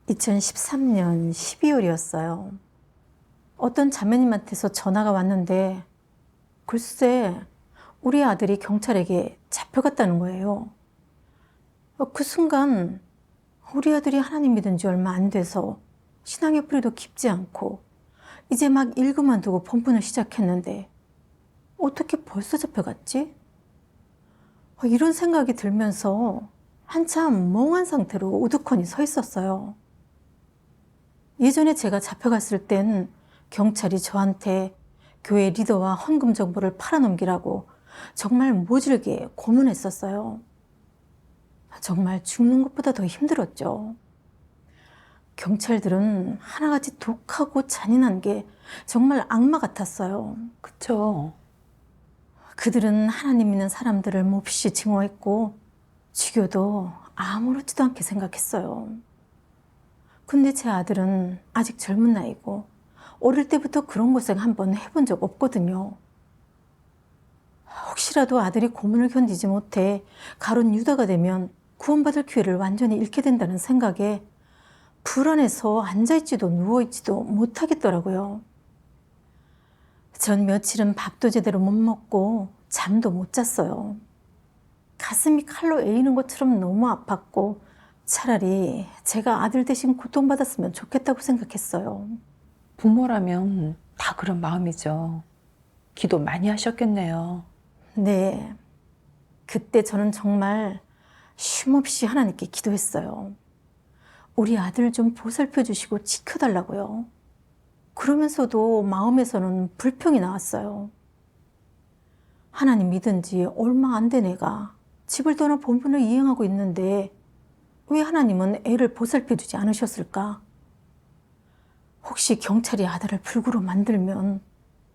2013년 12월이었어요. 어떤 자매님한테서 전화가 왔는데 글쎄 우리 아들이 경찰에게 잡혀갔다는 거예요. 그 순간 우리 아들이 하나님 믿은 지 얼마 안 돼서 신앙의 뿌리도 깊지 않고 이제 막 일그만 두고 본분을 시작했는데 어떻게 벌써 잡혀갔지? 이런 생각이 들면서 한참 멍한 상태로 우두커니 서 있었어요. 예전에 제가 잡혀갔을 땐 경찰이 저한테 교회 리더와 헌금 정보를 팔아넘기라고 정말 모질게 고문했었어요. 정말 죽는 것보다 더 힘들었죠. 경찰들은 하나같이 독하고 잔인한 게 정말 악마 같았어요. 그쵸. 그들은 하나님 믿는 사람들을 몹시 증오했고 죽여도 아무렇지도 않게 생각했어요. 근데 제 아들은 아직 젊은 나이고 어릴 때부터 그런 고생 한번 해본 적 없거든요. 혹시라도 아들이 고문을 견디지 못해 가론 유다가 되면 구원받을 기회를 완전히 잃게 된다는 생각에 불안해서 앉아있지도 누워있지도 못하겠더라고요. 전 며칠은 밥도 제대로 못 먹고 잠도 못 잤어요. 가슴이 칼로 에이는 것처럼 너무 아팠고 차라리 제가 아들 대신 고통받았으면 좋겠다고 생각했어요. 부모라면 다 그런 마음이죠. 기도 많이 하셨겠네요. 네, 그때 저는 정말 쉼없이 하나님께 기도했어요. 우리 아들 좀 보살펴 주시고 지켜달라고요. 그러면서도 마음에서는 불평이 나왔어요. 하나님 믿은 지 얼마 안 된 애가 집을 떠나 본분을 이행하고 있는데 왜 하나님은 애를 보살펴 주지 않으셨을까? 혹시 경찰이 아들을 불구로 만들면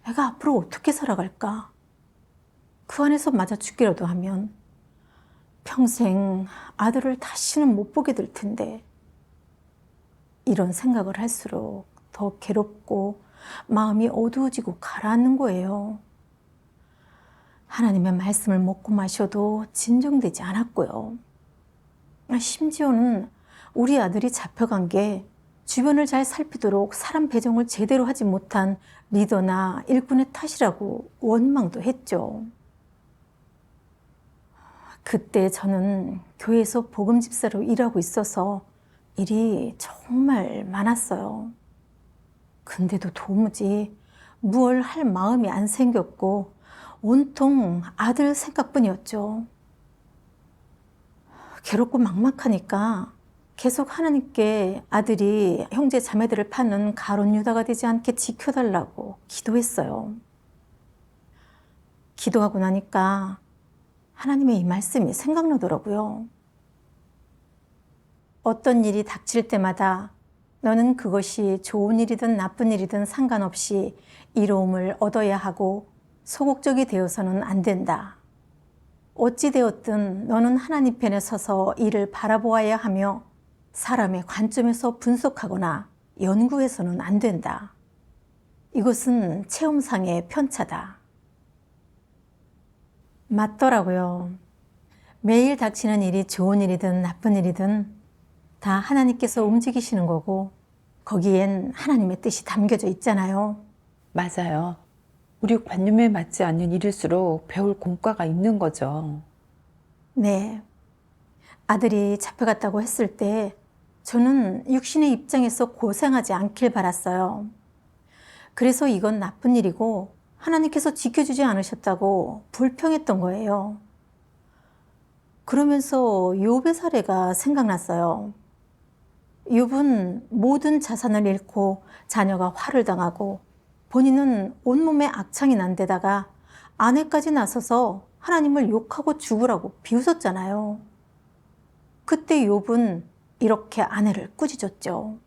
애가 앞으로 어떻게 살아갈까? 그 안에서 맞아 죽기라도 하면 평생 아들을 다시는 못 보게 될 텐데 이런 생각을 할수록 더 괴롭고 마음이 어두워지고 가라앉는 거예요. 하나님의 말씀을 먹고 마셔도 진정되지 않았고요. 심지어는 우리 아들이 잡혀간 게 주변을 잘 살피도록 사람 배정을 제대로 하지 못한 리더나 일꾼의 탓이라고 원망도 했죠. 그때 저는 교회에서 복음 집사로 일하고 있어서 일이 정말 많았어요. 근데도 도무지 무얼 할 마음이 안 생겼고 온통 아들 생각뿐이었죠. 괴롭고 막막하니까 계속 하나님께 아들이 형제 자매들을 파는 가론 유다가 되지 않게 지켜달라고 기도했어요. 기도하고 나니까 하나님의 이 말씀이 생각나더라고요. 어떤 일이 닥칠 때마다 너는 그것이 좋은 일이든 나쁜 일이든 상관없이 이로움을 얻어야 하고 소극적이 되어서는 안 된다. 어찌되었든 너는 하나님 편에 서서 이를 바라보아야 하며 사람의 관점에서 분석하거나 연구해서는 안 된다. 이것은 체험상의 편차다. 맞더라고요. 매일 닥치는 일이 좋은 일이든 나쁜 일이든 다 하나님께서 움직이시는 거고 거기엔 하나님의 뜻이 담겨져 있잖아요. 맞아요. 우리 관념에 맞지 않는 일일수록 배울 공과가 있는 거죠. 네. 아들이 잡혀갔다고 했을 때 저는 육신의 입장에서 고생하지 않길 바랐어요. 그래서 이건 나쁜 일이고 하나님께서 지켜주지 않으셨다고 불평했던 거예요. 그러면서 욥의 사례가 생각났어요. 욥은 모든 자산을 잃고 자녀가 화를 당하고 본인은 온몸에 악창이 난 데다가 아내까지 나서서 하나님을 욕하고 죽으라고 비웃었잖아요. 그때 욥은 이렇게 아내를 꾸짖었죠.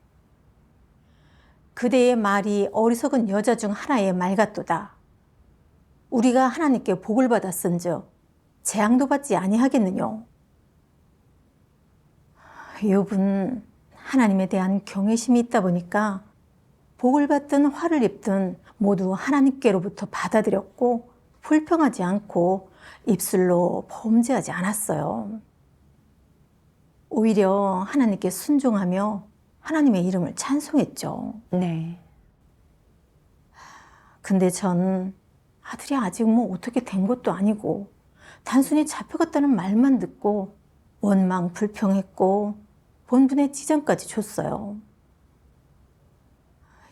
그대의 말이 어리석은 여자 중 하나의 말 같도다. 우리가 하나님께 복을 받았은즉 재앙도 받지 아니하겠느뇨. 욥은 하나님에 대한 경외심이 있다 보니까 복을 받든 화를 입든 모두 하나님께로부터 받아들였고 불평하지 않고 입술로 범죄하지 않았어요. 오히려 하나님께 순종하며 하나님의 이름을 찬송했죠. 네. 근데 전 아들이 아직 뭐 어떻게 된 것도 아니고 단순히 잡혀갔다는 말만 듣고 원망 불평했고 본분의 지장까지 줬어요.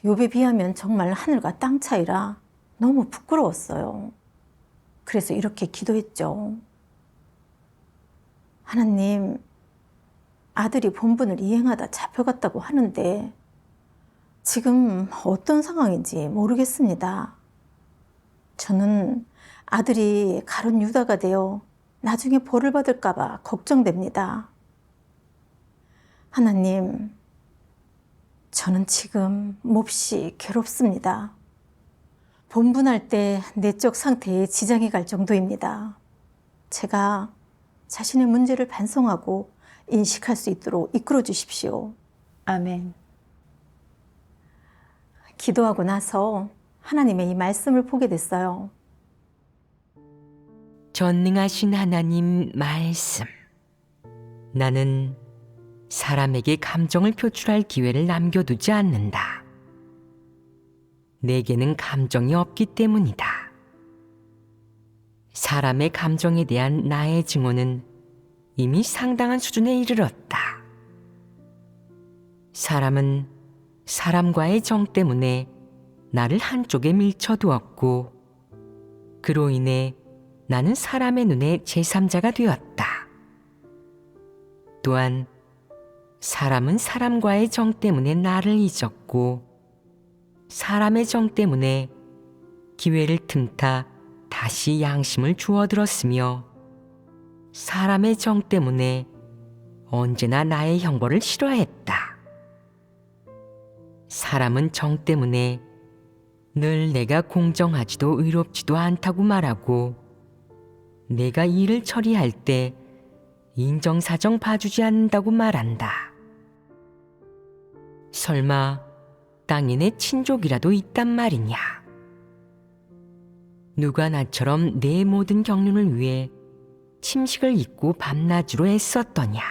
욥에 비하면 정말 하늘과 땅 차이라 너무 부끄러웠어요. 그래서 이렇게 기도했죠. 하나님, 아들이 본분을 이행하다 잡혀갔다고 하는데 지금 어떤 상황인지 모르겠습니다. 저는 아들이 가룟 유다가 되어 나중에 벌을 받을까 봐 걱정됩니다. 하나님, 저는 지금 몹시 괴롭습니다. 본분할 때 내적 상태에 지장이 갈 정도입니다. 제가 자신의 문제를 반성하고 인식할 수 있도록 이끌어 주십시오. 아멘. 기도하고 나서 하나님의 이 말씀을 보게 됐어요. 전능하신 하나님 말씀. 나는 사람에게 감정을 표출할 기회를 남겨두지 않는다. 내게는 감정이 없기 때문이다. 사람의 감정에 대한 나의 증오는 이미 상당한 수준에 이르렀다. 사람은 사람과의 정 때문에 나를 한쪽에 밀쳐두었고, 그로 인해 나는 사람의 눈에 제3자가 되었다. 또한 사람은 사람과의 정 때문에 나를 잊었고, 사람의 정 때문에 기회를 틈타 다시 양심을 주워들었으며, 사람의 정 때문에 언제나 나의 형벌을 싫어했다. 사람은 정 때문에 늘 내가 공정하지도 의롭지도 않다고 말하고, 내가 일을 처리할 때 인정사정 봐주지 않는다고 말한다. 설마 땅에 내 친족이라도 있단 말이냐? 누가 나처럼 내 모든 경륜을 위해 침식을 잊고 밤낮으로 애썼더냐?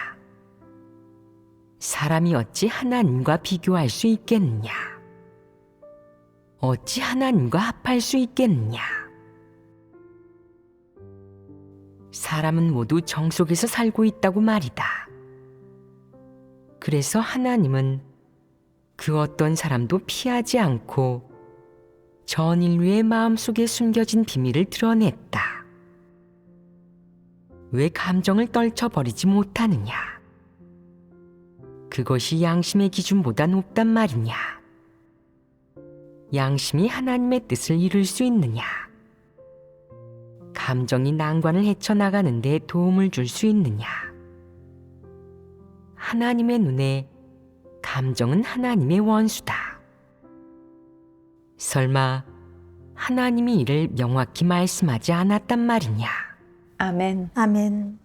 사람이 어찌 하나님과 비교할 수 있겠느냐? 어찌 하나님과 합할 수 있겠느냐? 사람은 모두 정 속에서 살고 있다고 말이다. 그래서 하나님은 그 어떤 사람도 피하지 않고 전 인류의 마음속에 숨겨진 비밀을 드러냈다. 왜 감정을 떨쳐버리지 못하느냐? 그것이 양심의 기준보다 높단 말이냐? 양심이 하나님의 뜻을 이룰 수 있느냐? 감정이 난관을 헤쳐나가는 데 도움을 줄 수 있느냐? 하나님의 눈에 감정은 하나님의 원수다. 설마 하나님이 이를 명확히 말씀하지 않았단 말이냐? 아멘. 아멘.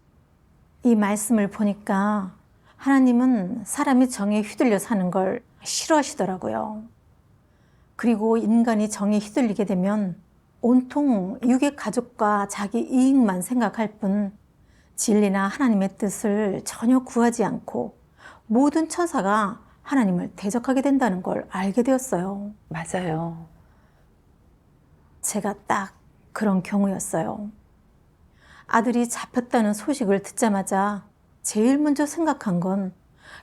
이 말씀을 보니까 하나님은 사람이 정에 휘둘려 사는 걸 싫어하시더라고요. 그리고 인간이 정에 휘둘리게 되면 온통 육의 가족과 자기 이익만 생각할 뿐 진리나 하나님의 뜻을 전혀 구하지 않고 모든 천사가 하나님을 대적하게 된다는 걸 알게 되었어요. 맞아요. 제가 딱 그런 경우였어요. 아들이 잡혔다는 소식을 듣자마자 제일 먼저 생각한 건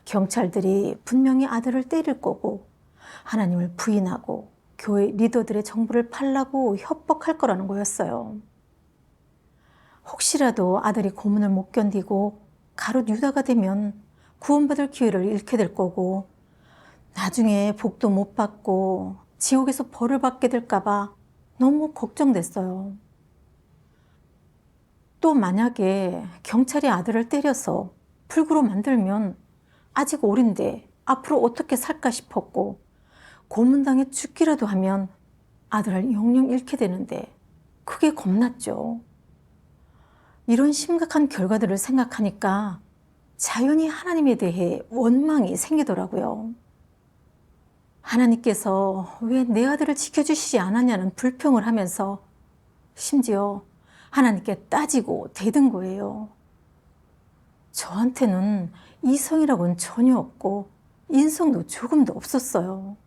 경찰들이 분명히 아들을 때릴 거고 하나님을 부인하고 교회 리더들의 정보를 팔라고 협박할 거라는 거였어요. 혹시라도 아들이 고문을 못 견디고 가룟 유다가 되면 구원받을 기회를 잃게 될 거고 나중에 복도 못 받고 지옥에서 벌을 받게 될까 봐 너무 걱정됐어요. 또 만약에 경찰이 아들을 때려서 불구로 만들면 아직 어린데 앞으로 어떻게 살까 싶었고 고문당해 죽기라도 하면 아들을 영영 잃게 되는데 그게 겁났죠. 이런 심각한 결과들을 생각하니까 자연히 하나님에 대해 원망이 생기더라고요. 하나님께서 왜 내 아들을 지켜주시지 않았냐는 불평을 하면서 심지어 하나님께 따지고 대든 거예요. 저한테는 이성이라고는 전혀 없고 인성도 조금도 없었어요.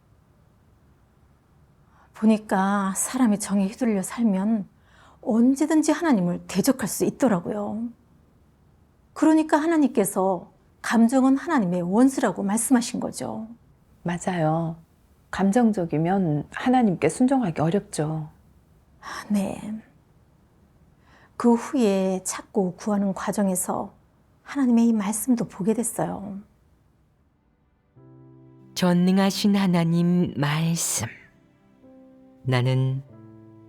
보니까 사람이 정에 휘둘려 살면 언제든지 하나님을 대적할 수 있더라고요. 그러니까 하나님께서 감정은 하나님의 원수라고 말씀하신 거죠. 맞아요. 감정적이면 하나님께 순종하기 어렵죠. 네. 그 후에 찾고 구하는 과정에서 하나님의 이 말씀도 보게 됐어요. 전능하신 하나님 말씀. 나는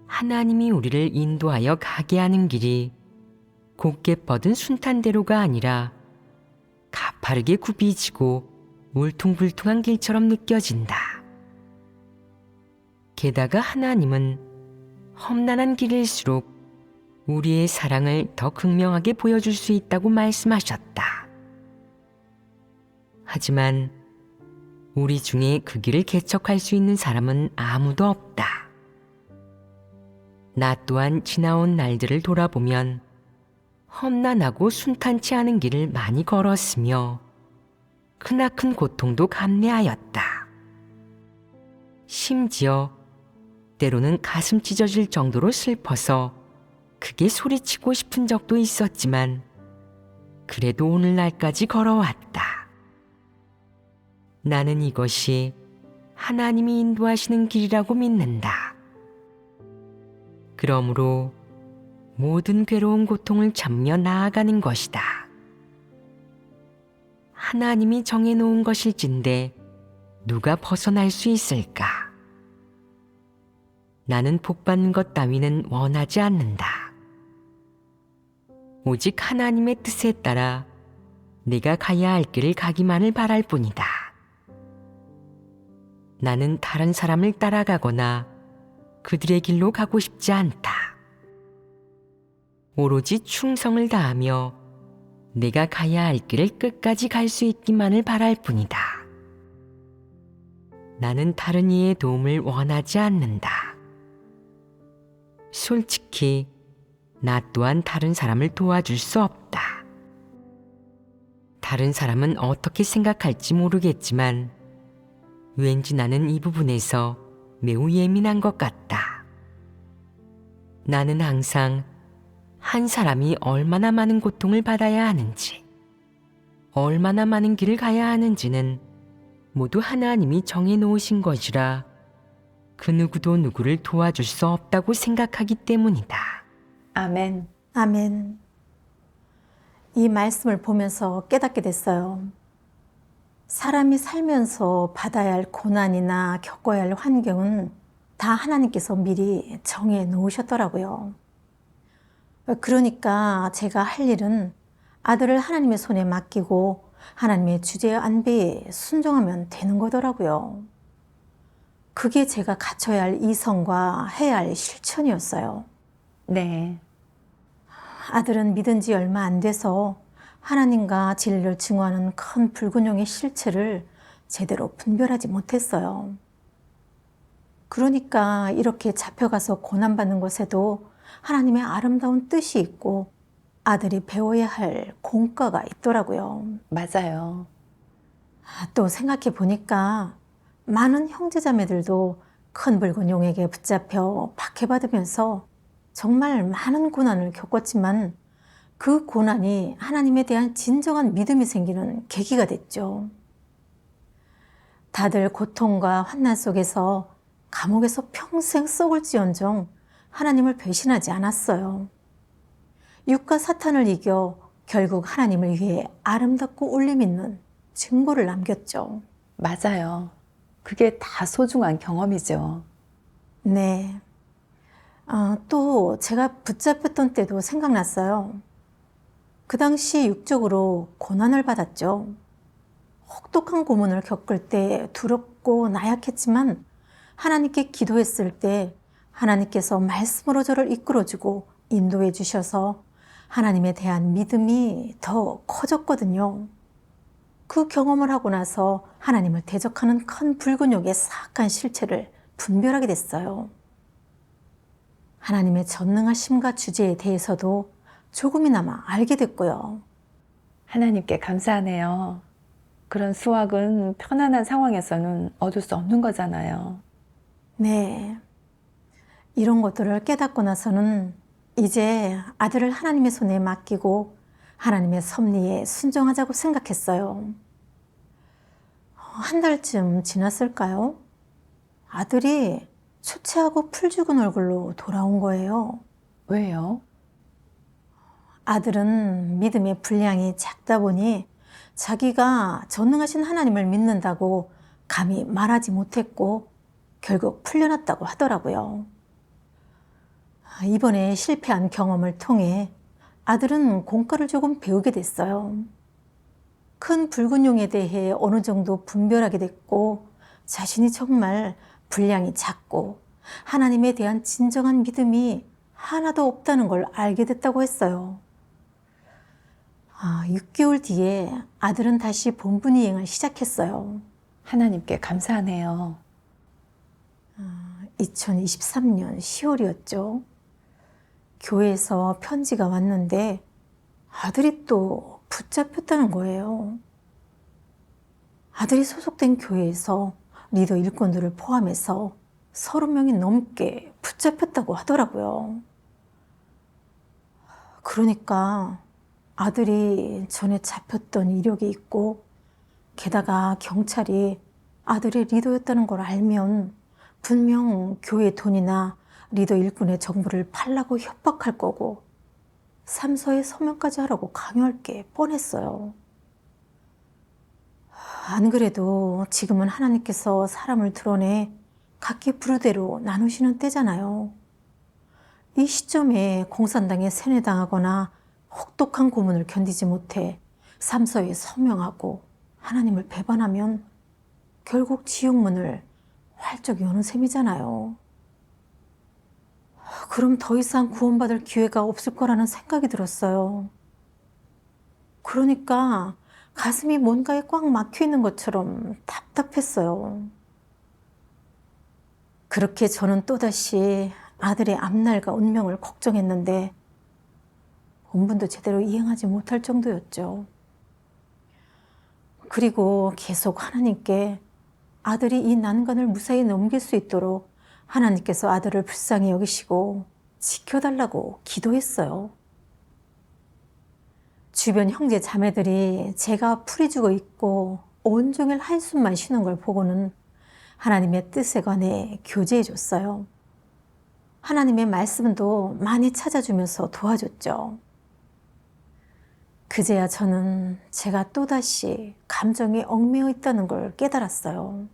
하나님이 우리를 인도하여 가게 하는 길이 곱게 뻗은 순탄대로가 아니라 가파르게 굽이지고 울퉁불퉁한 길처럼 느껴진다. 게다가 하나님은 험난한 길일수록 우리의 사랑을 더 극명하게 보여줄 수 있다고 말씀하셨다. 하지만 우리 중에 그 길을 개척할 수 있는 사람은 아무도 없다. 나 또한 지나온 날들을 돌아보면 험난하고 순탄치 않은 길을 많이 걸었으며 크나큰 고통도 감내하였다. 심지어 때로는 가슴 찢어질 정도로 슬퍼서 크게 소리치고 싶은 적도 있었지만 그래도 오늘날까지 걸어왔다. 나는 이것이 하나님이 인도하시는 길이라고 믿는다. 그러므로 모든 괴로운 고통을 참며 나아가는 것이다. 하나님이 정해놓은 것일진데 누가 벗어날 수 있을까? 나는 복받는 것 따위는 원하지 않는다. 오직 하나님의 뜻에 따라 내가 가야 할 길을 가기만을 바랄 뿐이다. 나는 다른 사람을 따라가거나 그들의 길로 가고 싶지 않다. 오로지 충성을 다하며 내가 가야 할 길을 끝까지 갈 수 있기만을 바랄 뿐이다. 나는 다른 이의 도움을 원하지 않는다. 솔직히 나 또한 다른 사람을 도와줄 수 없다. 다른 사람은 어떻게 생각할지 모르겠지만 왠지 나는 이 부분에서 매우 예민한 것 같다. 나는 항상 한 사람이 얼마나 많은 고통을 받아야 하는지, 얼마나 많은 길을 가야 하는지는 모두 하나님이 정해놓으신 것이라 그 누구도 누구를 도와줄 수 없다고 생각하기 때문이다. 아멘. 아멘. 이 말씀을 보면서 깨닫게 됐어요. 사람이 살면서 받아야 할 고난이나 겪어야 할 환경은 다 하나님께서 미리 정해 놓으셨더라고요. 그러니까 제가 할 일은 아들을 하나님의 손에 맡기고 하나님의 주제 안배에 순종하면 되는 거더라고요. 그게 제가 갖춰야 할 이성과 해야 할 실천이었어요. 네. 아들은 믿은 지 얼마 안 돼서 하나님과 진리를 증오하는 큰 불균형의 실체를 제대로 분별하지 못했어요. 그러니까 이렇게 잡혀가서 고난받는 것에도 하나님의 아름다운 뜻이 있고 아들이 배워야 할 공과가 있더라고요. 맞아요. 또 생각해 보니까 많은 형제자매들도 큰 붉은 용에게 붙잡혀 박해받으면서 정말 많은 고난을 겪었지만 그 고난이 하나님에 대한 진정한 믿음이 생기는 계기가 됐죠. 다들 고통과 환난 속에서 감옥에서 평생 썩을지언정 하나님을 배신하지 않았어요. 육과 사탄을 이겨 결국 하나님을 위해 아름답고 울림 있는 증거를 남겼죠. 맞아요. 그게 다 소중한 경험이죠. 네. 또 제가 붙잡혔던 때도 생각났어요. 그 당시 육적으로 고난을 받았죠. 혹독한 고문을 겪을 때 두렵고 나약했지만 하나님께 기도했을 때 하나님께서 말씀으로 저를 이끌어주고 인도해 주셔서 하나님에 대한 믿음이 더 커졌거든요. 그 경험을 하고 나서 하나님을 대적하는 큰 불근욕의 사악한 실체를 분별하게 됐어요. 하나님의 전능하심과 주제에 대해서도 조금이나마 알게 됐고요. 하나님께 감사하네요. 그런 수확은 편안한 상황에서는 얻을 수 없는 거잖아요. 네. 이런 것들을 깨닫고 나서는 이제 아들을 하나님의 손에 맡기고 하나님의 섭리에 순종하자고 생각했어요. 한 달쯤 지났을까요? 아들이 초췌하고 풀죽은 얼굴로 돌아온 거예요. 왜요? 아들은 믿음의 분량이 작다 보니 자기가 전능하신 하나님을 믿는다고 감히 말하지 못했고 결국 풀려났다고 하더라고요. 이번에 실패한 경험을 통해 아들은 공과를 조금 배우게 됐어요. 큰 붉은 용에 대해 어느 정도 분별하게 됐고 자신이 정말 분량이 작고 하나님에 대한 진정한 믿음이 하나도 없다는 걸 알게 됐다고 했어요. 6개월 뒤에 아들은 다시 본분 이행을 시작했어요. 하나님께 감사하네요. 2023년 10월이었죠. 교회에서 편지가 왔는데 아들이 또 붙잡혔다는 거예요. 아들이 소속된 교회에서 리더 일꾼들을 포함해서 30명이 넘게 붙잡혔다고 하더라고요. 그러니까 아들이 전에 잡혔던 이력이 있고 게다가 경찰이 아들의 리더였다는 걸 알면 분명 교회 돈이나 리더 일꾼의 정보를 팔라고 협박할 거고 삼서에 서명까지 하라고 강요할 게 뻔했어요. 안 그래도 지금은 하나님께서 사람을 드러내 각기 부르대로 나누시는 때잖아요. 이 시점에 공산당에 세뇌당하거나 혹독한 고문을 견디지 못해 삼서에 서명하고 하나님을 배반하면 결국 지옥문을 활짝 여는 셈이잖아요. 그럼 더 이상 구원받을 기회가 없을 거라는 생각이 들었어요. 그러니까 가슴이 뭔가에 꽉 막혀 있는 것처럼 답답했어요. 그렇게 저는 또다시 아들의 앞날과 운명을 걱정했는데 본분도 제대로 이행하지 못할 정도였죠. 그리고 계속 하나님께 아들이 이 난관을 무사히 넘길 수 있도록 하나님께서 아들을 불쌍히 여기시고 지켜달라고 기도했어요. 주변 형제 자매들이 제가 풀이 죽어 있고 온종일 한숨만 쉬는 걸 보고는 하나님의 뜻에 관해 교제해 줬어요. 하나님의 말씀도 많이 찾아주면서 도와줬죠. 그제야 저는 제가 또다시 감정에 얽매여 있다는 걸 깨달았어요.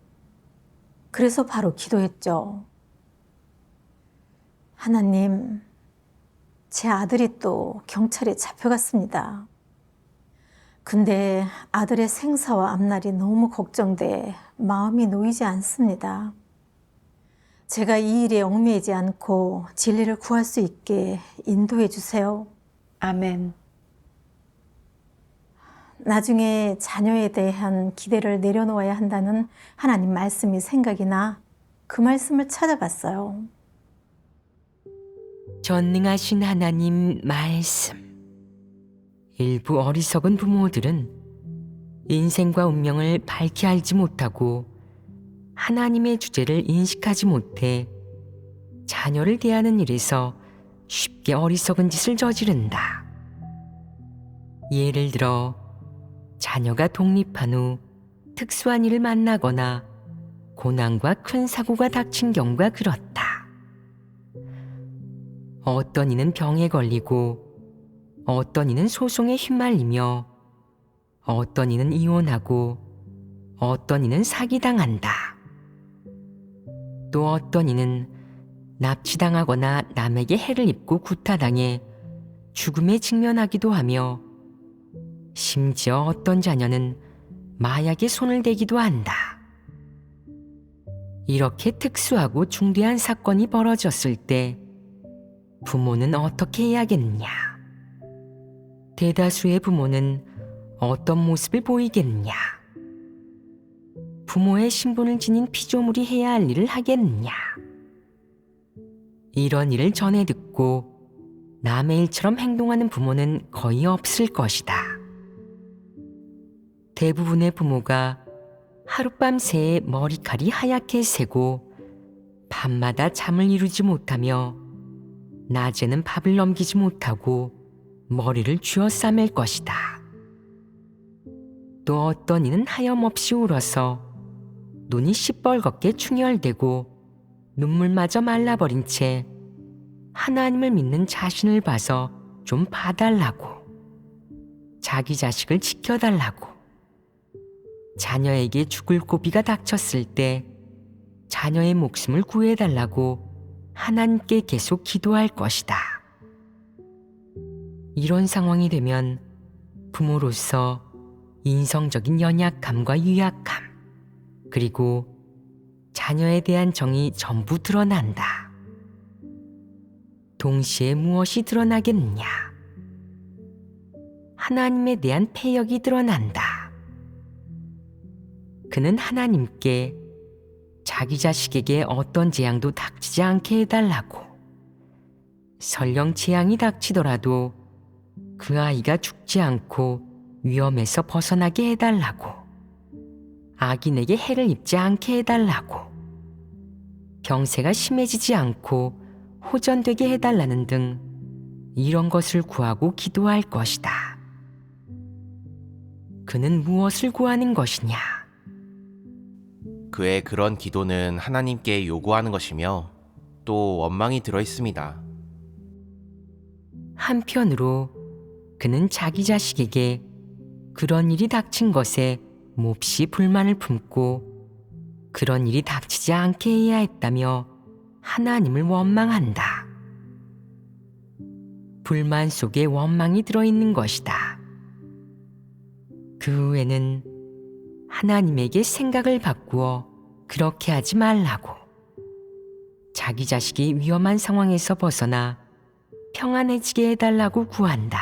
그래서 바로 기도했죠. 하나님, 제 아들이 또 경찰에 잡혀갔습니다. 근데 아들의 생사와 앞날이 너무 걱정돼 마음이 놓이지 않습니다. 제가 이 일에 얽매이지 않고 진리를 구할 수 있게 인도해 주세요. 아멘. 나중에 자녀에 대한 기대를 내려놓아야 한다는 하나님 말씀이 생각이 나 그 말씀을 찾아봤어요. 전능하신 하나님 말씀. 일부 어리석은 부모들은 인생과 운명을 밝히 알지 못하고 하나님의 주제를 인식하지 못해 자녀를 대하는 일에서 쉽게 어리석은 짓을 저지른다. 예를 들어 자녀가 독립한 후 특수한 일을 만나거나 고난과 큰 사고가 닥친 경우가 그렇다. 어떤 이는 병에 걸리고 어떤 이는 소송에 휘말리며 어떤 이는 이혼하고 어떤 이는 사기당한다. 또 어떤 이는 납치당하거나 남에게 해를 입고 구타당해 죽음에 직면하기도 하며 심지어 어떤 자녀는 마약에 손을 대기도 한다. 이렇게 특수하고 중대한 사건이 벌어졌을 때 부모는 어떻게 해야겠냐? 대다수의 부모는 어떤 모습을 보이겠냐? 부모의 신분을 지닌 피조물이 해야 할 일을 하겠냐? 이런 일을 전해 듣고 남의 일처럼 행동하는 부모는 거의 없을 것이다. 대부분의 부모가 하룻밤 새에 머리칼이 하얗게 새고 밤마다 잠을 이루지 못하며 낮에는 밥을 넘기지 못하고 머리를 쥐어 싸맬 것이다. 또 어떤 이는 하염없이 울어서 눈이 시뻘겋게 충혈되고 눈물마저 말라버린 채 하나님을 믿는 자신을 봐서 좀 봐달라고, 자기 자식을 지켜달라고, 자녀에게 죽을 고비가 닥쳤을 때 자녀의 목숨을 구해달라고 하나님께 계속 기도할 것이다. 이런 상황이 되면 부모로서 인성적인 연약함과 유약함, 그리고 자녀에 대한 정이 전부 드러난다. 동시에 무엇이 드러나겠느냐? 하나님에 대한 패역이 드러난다. 그는 하나님께 자기 자식에게 어떤 재앙도 닥치지 않게 해달라고, 설령 재앙이 닥치더라도 그 아이가 죽지 않고 위험에서 벗어나게 해달라고, 악인에게 해를 입지 않게 해달라고, 병세가 심해지지 않고 호전되게 해달라는 등 이런 것을 구하고 기도할 것이다. 그는 무엇을 구하는 것이냐? 그의 그런 기도는 하나님께 요구하는 것이며 또 원망이 들어 있습니다. 한편으로 그는 자기 자식에게 그런 일이 닥친 것에 몹시 불만을 품고 그런 일이 닥치지 않게 해야 했다며 하나님을 원망한다. 불만 속에 원망이 들어있는 것이다. 그 후에는 하나님에게 생각을 바꾸어 그렇게 하지 말라고, 자기 자식이 위험한 상황에서 벗어나 평안해지게 해달라고 구한다.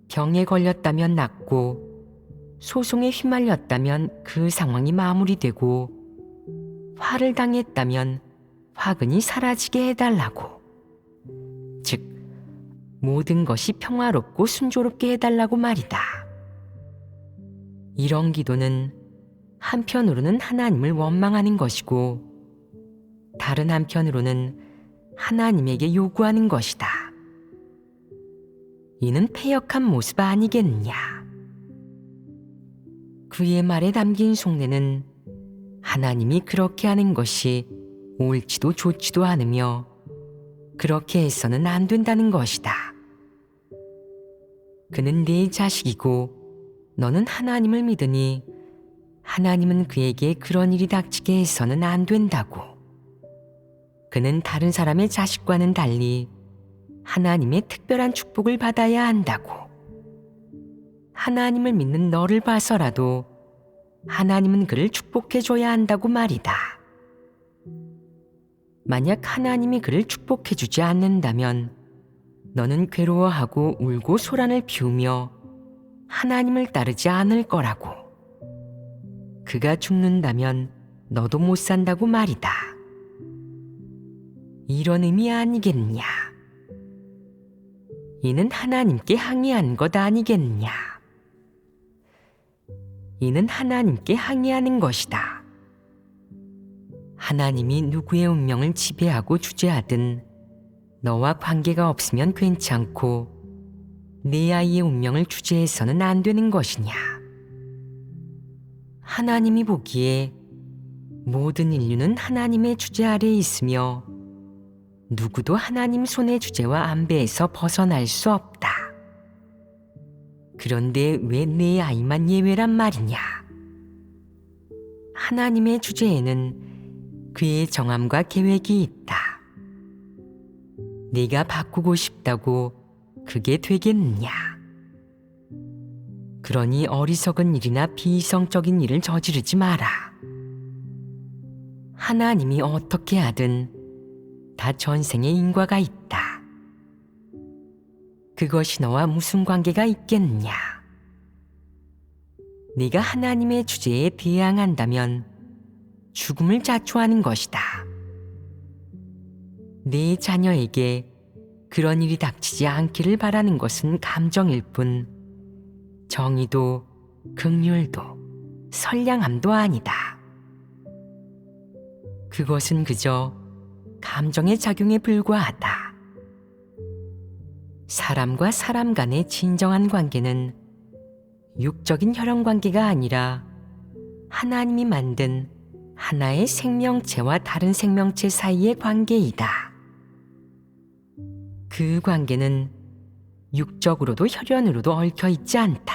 병에 걸렸다면 낫고 소송에 휘말렸다면 그 상황이 마무리되고 화를 당했다면 화근이 사라지게 해달라고, 즉 모든 것이 평화롭고 순조롭게 해달라고 말이다. 이런 기도는 한편으로는 하나님을 원망하는 것이고 다른 한편으로는 하나님에게 요구하는 것이다. 이는 패역한 모습 아니겠느냐? 그의 말에 담긴 속내는 하나님이 그렇게 하는 것이 옳지도 좋지도 않으며 그렇게 해서는 안 된다는 것이다. 그는 네 자식이고 너는 하나님을 믿으니 하나님은 그에게 그런 일이 닥치게 해서는 안 된다고. 그는 다른 사람의 자식과는 달리 하나님의 특별한 축복을 받아야 한다고. 하나님을 믿는 너를 봐서라도 하나님은 그를 축복해줘야 한다고 말이다. 만약 하나님이 그를 축복해주지 않는다면 너는 괴로워하고 울고 소란을 피우며 하나님을 따르지 않을 거라고. 그가 죽는다면 너도 못 산다고 말이다. 이런 의미 아니겠느냐? 이는 하나님께 항의한 것 아니겠느냐? 이는 하나님께 항의하는 것이다. 하나님이 누구의 운명을 지배하고 주재하든 너와 관계가 없으면 괜찮고 내 아이의 운명을 주재해서는 안 되는 것이냐? 하나님이 보기에 모든 인류는 하나님의 주재 아래에 있으며 누구도 하나님 손의 주재와 안배에서 벗어날 수 없다. 그런데 왜 내 아이만 예외란 말이냐? 하나님의 주재에는 그의 정함과 계획이 있다. 네가 바꾸고 싶다고 그게 되겠느냐? 그러니 어리석은 일이나 비이성적인 일을 저지르지 마라. 하나님이 어떻게 하든 다 전생의 인과가 있다. 그것이 너와 무슨 관계가 있겠느냐? 네가 하나님의 주제에 대항한다면 죽음을 자초하는 것이다. 네 자녀에게 그런 일이 닥치지 않기를 바라는 것은 감정일 뿐 정의도 긍휼도 선량함도 아니다. 그것은 그저 감정의 작용에 불과하다. 사람과 사람 간의 진정한 관계는 육적인 혈연관계가 아니라 하나님이 만든 하나의 생명체와 다른 생명체 사이의 관계이다. 그 관계는 육적으로도 혈연으로도 얽혀 있지 않다.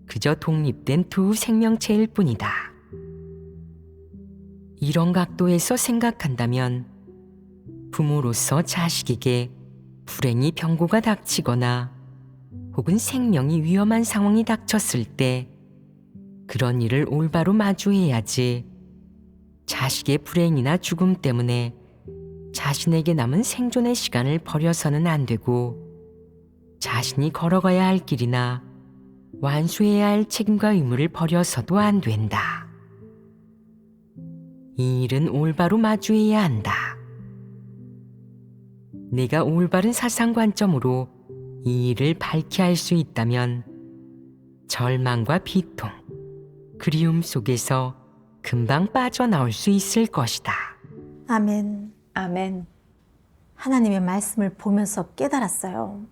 그저 독립된 두 생명체일 뿐이다. 이런 각도에서 생각한다면 부모로서 자식에게 불행이 병고가 닥치거나 혹은 생명이 위험한 상황이 닥쳤을 때 그런 일을 올바로 마주해야지 자식의 불행이나 죽음 때문에 자신에게 남은 생존의 시간을 버려서는 안 되고 자신이 걸어가야 할 길이나 완수해야 할 책임과 의무를 버려서도 안 된다. 이 일은 올바로 마주해야 한다. 내가 올바른 사상 관점으로 이 일을 밝히 할 수 있다면 절망과 비통, 그리움 속에서 금방 빠져나올 수 있을 것이다. 아멘. 아멘. 하나님의 말씀을 보면서 깨달았어요.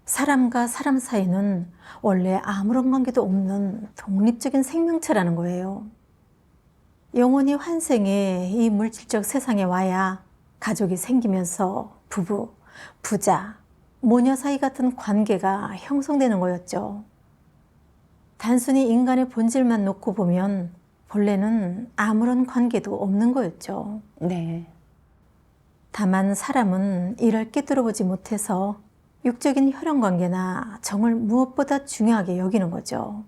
사람과 사람 사이는 원래 아무런 관계도 없는 독립적인 생명체라는 거예요. 영원히 환생해 이 물질적 세상에 와야 가족이 생기면서 부부, 부자, 모녀 사이 같은 관계가 형성되는 거였죠. 단순히 인간의 본질만 놓고 보면 본래는 아무런 관계도 없는 거였죠. 네. 다만 사람은 이를 깨달아보지 못해서 육적인 혈연관계나 정을 무엇보다 중요하게 여기는 거죠.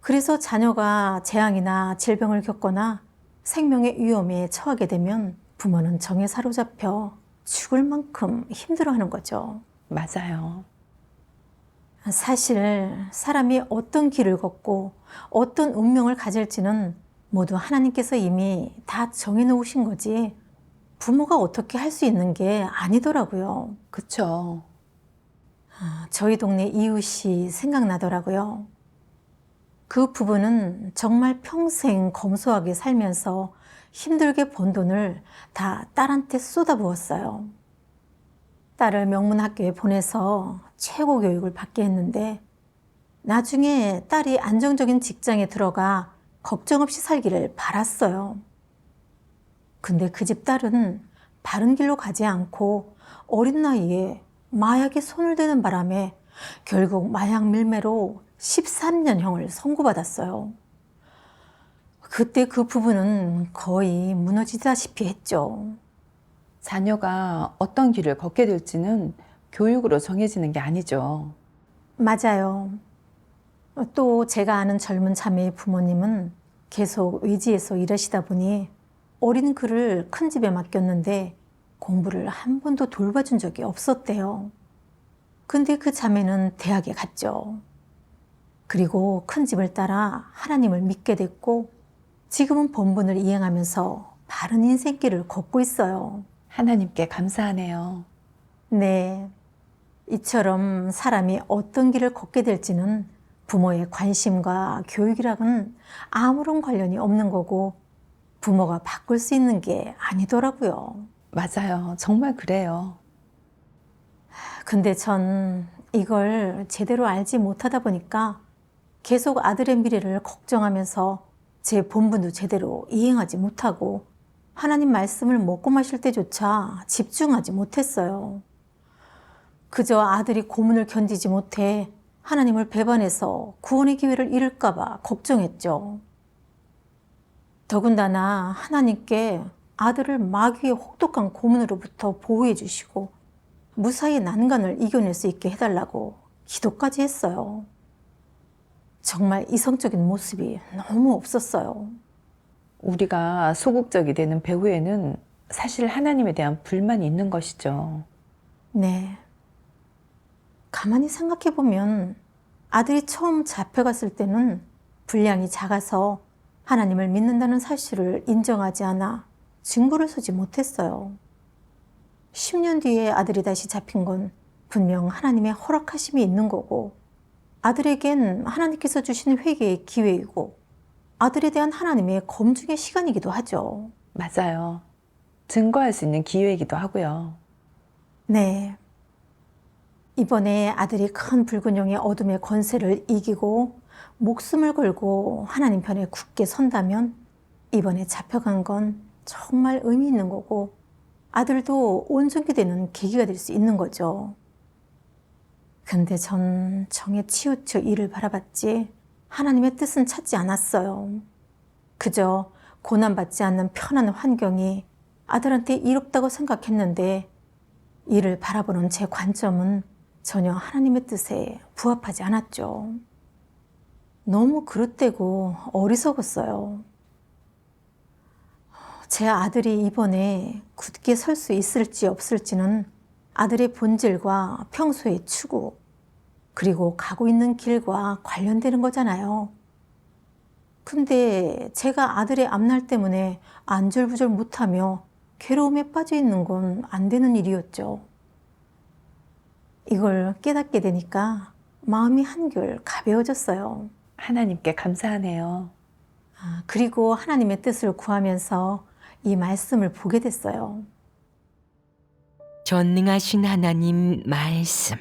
그래서 자녀가 재앙이나 질병을 겪거나 생명의 위험에 처하게 되면 부모는 정에 사로잡혀 죽을 만큼 힘들어하는 거죠. 맞아요. 사실 사람이 어떤 길을 걷고 어떤 운명을 가질지는 모두 하나님께서 이미 다 정해놓으신 거지 부모가 어떻게 할 수 있는 게 아니더라고요. 그쵸. 저희 동네 이웃이 생각나더라고요. 그 부부는 정말 평생 검소하게 살면서 힘들게 번 돈을 다 딸한테 쏟아부었어요. 딸을 명문학교에 보내서 최고 교육을 받게 했는데 나중에 딸이 안정적인 직장에 들어가 걱정 없이 살기를 바랐어요. 근데 그 집 딸은 바른 길로 가지 않고 어린 나이에 마약에 손을 대는 바람에 결국 마약 밀매로 13년형을 선고받았어요. 그때 그 부부는 거의 무너지다시피 했죠. 자녀가 어떤 길을 걷게 될지는 교육으로 정해지는 게 아니죠. 맞아요. 또 제가 아는 젊은 자매의 부모님은 계속 외지에서 일하시다 보니 어린 그를 큰 집에 맡겼는데 공부를 한 번도 돌봐준 적이 없었대요. 근데 그 자매는 대학에 갔죠. 그리고 큰 집을 따라 하나님을 믿게 됐고 지금은 본분을 이행하면서 바른 인생길을 걷고 있어요. 하나님께 감사하네요. 네. 이처럼 사람이 어떤 길을 걷게 될지는 부모의 관심과 교육이랑은 아무런 관련이 없는 거고 부모가 바꿀 수 있는 게 아니더라고요. 맞아요. 정말 그래요. 근데 전 이걸 제대로 알지 못하다 보니까 계속 아들의 미래를 걱정하면서 제 본분도 제대로 이행하지 못하고 하나님 말씀을 먹고 마실 때조차 집중하지 못했어요. 그저 아들이 고문을 견디지 못해 하나님을 배반해서 구원의 기회를 잃을까 봐 걱정했죠. 더군다나 하나님께 아들을 마귀의 혹독한 고문으로부터 보호해 주시고 무사히 난간을 이겨낼 수 있게 해달라고 기도까지 했어요. 정말 이성적인 모습이 너무 없었어요. 우리가 소극적이 되는 배후에는 사실 하나님에 대한 불만이 있는 것이죠. 네. 가만히 생각해보면 아들이 처음 잡혀갔을 때는 분량이 작아서 하나님을 믿는다는 사실을 인정하지 않아 증거를 서지 못했어요. 10년 뒤에 아들이 다시 잡힌 건 분명 하나님의 허락하심이 있는 거고, 아들에겐 하나님께서 주신 회개의 기회이고, 아들에 대한 하나님의 검증의 시간이기도 하죠. 맞아요. 증거할 수 있는 기회이기도 하고요. 네. 이번에 아들이 큰 붉은 용의 어둠의 권세를 이기고 목숨을 걸고 하나님 편에 굳게 선다면 이번에 잡혀간 건 정말 의미 있는 거고, 아들도 온전히 되는 계기가 될 수 있는 거죠. 근데 전 정에 치우쳐 이를 바라봤지 하나님의 뜻은 찾지 않았어요. 그저 고난받지 않는 편한 환경이 아들한테 이롭다고 생각했는데, 이를 바라보는 제 관점은 전혀 하나님의 뜻에 부합하지 않았죠. 너무 그릇되고 어리석었어요. 제 아들이 이번에 굳게 설 수 있을지 없을지는 아들의 본질과 평소의 추구, 그리고 가고 있는 길과 관련되는 거잖아요. 근데 제가 아들의 앞날 때문에 안절부절 못하며 괴로움에 빠져 있는 건 안 되는 일이었죠. 이걸 깨닫게 되니까 마음이 한결 가벼워졌어요. 하나님께 감사하네요. 그리고 하나님의 뜻을 구하면서 이 말씀을 보게 됐어요. 전능하신 하나님 말씀.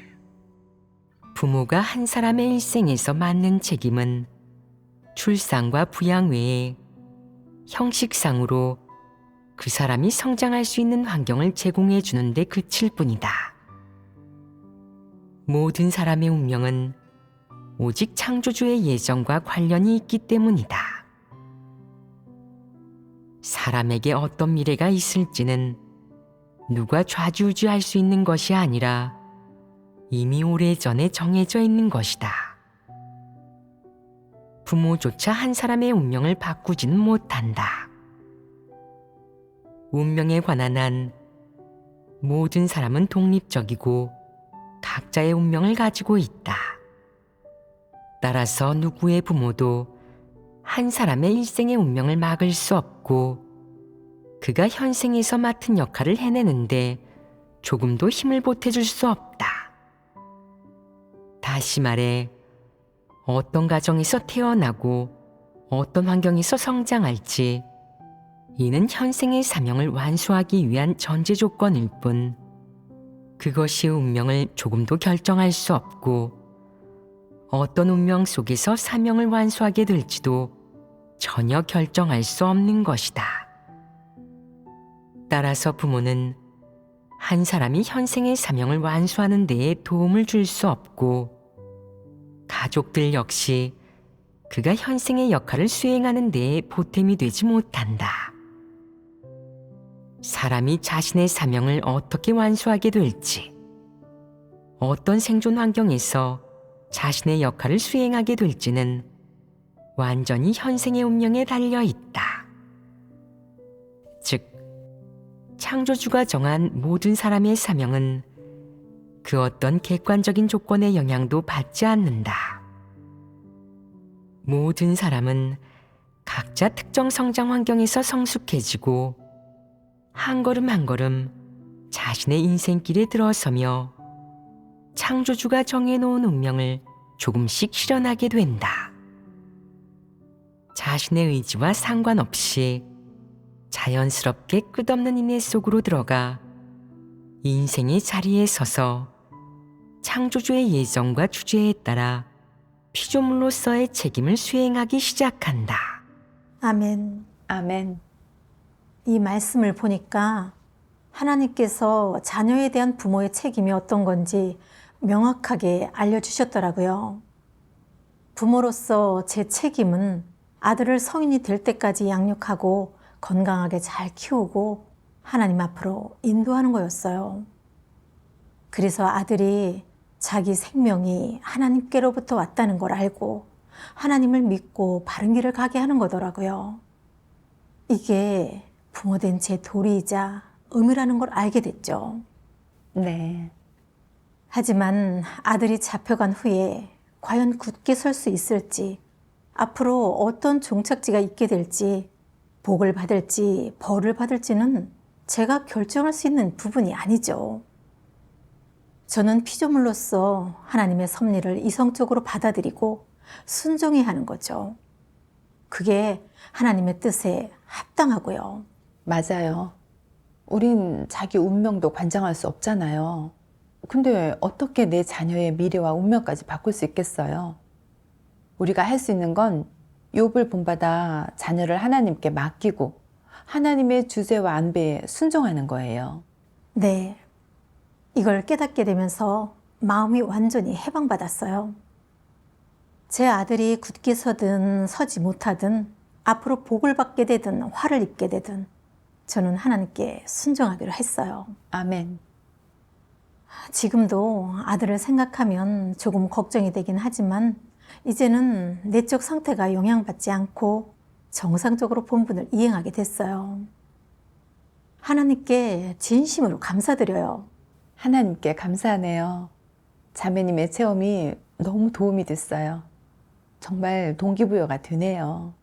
부모가 한 사람의 일생에서 맡는 책임은 출산과 부양 외에 형식상으로 그 사람이 성장할 수 있는 환경을 제공해 주는 데 그칠 뿐이다. 모든 사람의 운명은 오직 창조주의 예정과 관련이 있기 때문이다. 사람에게 어떤 미래가 있을지는 누가 좌지우지할 수 있는 것이 아니라 이미 오래전에 정해져 있는 것이다. 부모조차 한 사람의 운명을 바꾸지는 못한다. 운명에 관한 한 모든 사람은 독립적이고 각자의 운명을 가지고 있다. 따라서 누구의 부모도 한 사람의 일생의 운명을 막을 수 없고, 그가 현생에서 맡은 역할을 해내는데 조금도 힘을 보태줄 수 없다. 다시 말해, 어떤 가정에서 태어나고 어떤 환경에서 성장할지, 이는 현생의 사명을 완수하기 위한 전제 조건일 뿐, 그것이 운명을 조금도 결정할 수 없고, 어떤 운명 속에서 사명을 완수하게 될지도 전혀 결정할 수 없는 것이다. 따라서 부모는 한 사람이 현생의 사명을 완수하는 데에 도움을 줄 수 없고, 가족들 역시 그가 현생의 역할을 수행하는 데에 보탬이 되지 못한다. 사람이 자신의 사명을 어떻게 완수하게 될지, 어떤 생존 환경에서 자신의 역할을 수행하게 될지는 완전히 현생의 운명에 달려 있다. 즉, 창조주가 정한 모든 사람의 사명은 그 어떤 객관적인 조건의 영향도 받지 않는다. 모든 사람은 각자 특정 성장 환경에서 성숙해지고 한 걸음 한 걸음 자신의 인생길에 들어서며 창조주가 정해놓은 운명을 조금씩 실현하게 된다. 자신의 의지와 상관없이 자연스럽게 끝없는 인내 속으로 들어가 인생의 자리에 서서 창조주의 예정과 주제에 따라 피조물로서의 책임을 수행하기 시작한다. 아멘. 아멘. 이 말씀을 보니까 하나님께서 자녀에 대한 부모의 책임이 어떤 건지 명확하게 알려주셨더라고요. 부모로서 제 책임은 아들을 성인이 될 때까지 양육하고 건강하게 잘 키우고 하나님 앞으로 인도하는 거였어요. 그래서 아들이 자기 생명이 하나님께로부터 왔다는 걸 알고 하나님을 믿고 바른 길을 가게 하는 거더라고요. 이게 부모된 제 도리이자 의무라는 걸 알게 됐죠. 네. 하지만 아들이 잡혀간 후에 과연 굳게 설 수 있을지, 앞으로 어떤 종착지가 있게 될지, 복을 받을지 벌을 받을지는 제가 결정할 수 있는 부분이 아니죠. 저는 피조물로서 하나님의 섭리를 이성적으로 받아들이고 순종해야 하는 거죠. 그게 하나님의 뜻에 합당하고요. 맞아요. 우린 자기 운명도 관장할 수 없잖아요. 근데 어떻게 내 자녀의 미래와 운명까지 바꿀 수 있겠어요? 우리가 할 수 있는 건 욥을 본받아 자녀를 하나님께 맡기고 하나님의 주제와 안배에 순종하는 거예요. 네. 이걸 깨닫게 되면서 마음이 완전히 해방받았어요. 제 아들이 굳게 서든 서지 못하든 앞으로 복을 받게 되든 화를 입게 되든 저는 하나님께 순종하기로 했어요. 아멘. 지금도 아들을 생각하면 조금 걱정이 되긴 하지만 이제는 내적 상태가 영향받지 않고 정상적으로 본분을 이행하게 됐어요. 하나님께 진심으로 감사드려요. 하나님께 감사하네요. 자매님의 체험이 너무 도움이 됐어요. 정말 동기부여가 되네요.